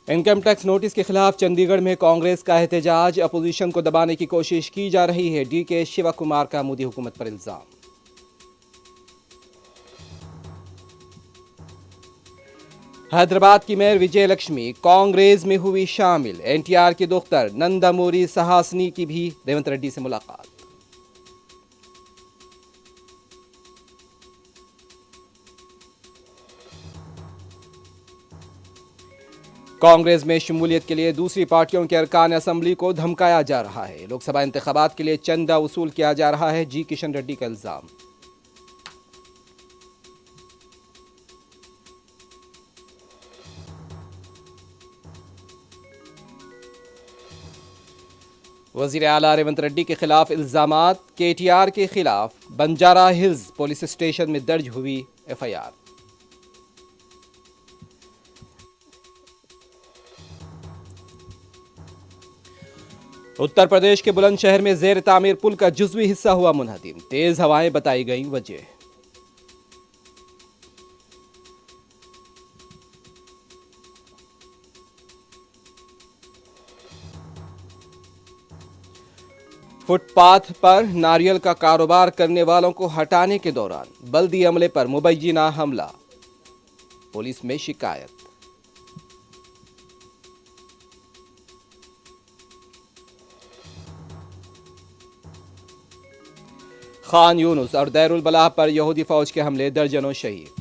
Income tax notice के खिलाफ चंडीगढ़ में कांग्रेस का एहतजाज। अपोजिशन को दबाने की कोशिश की जा रही है। डीके शिवा कुमार का मोदी हुकूमत पर इल्जाम। हैदराबाद की मेयर विजय लक्ष्मी कांग्रेस में हुई शामिल। एनटीआर की दुख्तर नंदामूरी सहासनी की भी रेवंत रेड्डी से मुलाकात। कांग्रेस में शमूलियत के लिए दूसरी पार्टियों के अरकान असेंबली को धमकाया जा रहा है। लोकसभा इंतखाबात के लिए चंदा वसूल किया जा रहा है। जी किशन रेड्डी का इल्जाम। वजीर आला रेवंत रेड्डी के खिलाफ इल्जामात। केटीआर के खिलाफ बंजारा हिल्स पुलिस स्टेशन में दर्ज हुई एफआईआर। उत्तर प्रदेश के बुलंदशहर में जेर तामीर पुल का जुज़वी हिस्सा हुआ मुनहदिम। तेज हवाएं बताई गई वजह। फुटपाथ पर नारियल का कारोबार करने वालों को हटाने के दौरान बल्दी अमले पर मुबैयिना हमला। पुलिस में शिकायत। खान यूनुस और दैरुल बलाह पर यहूदी फौज के हमले, दर्जनों शहीद।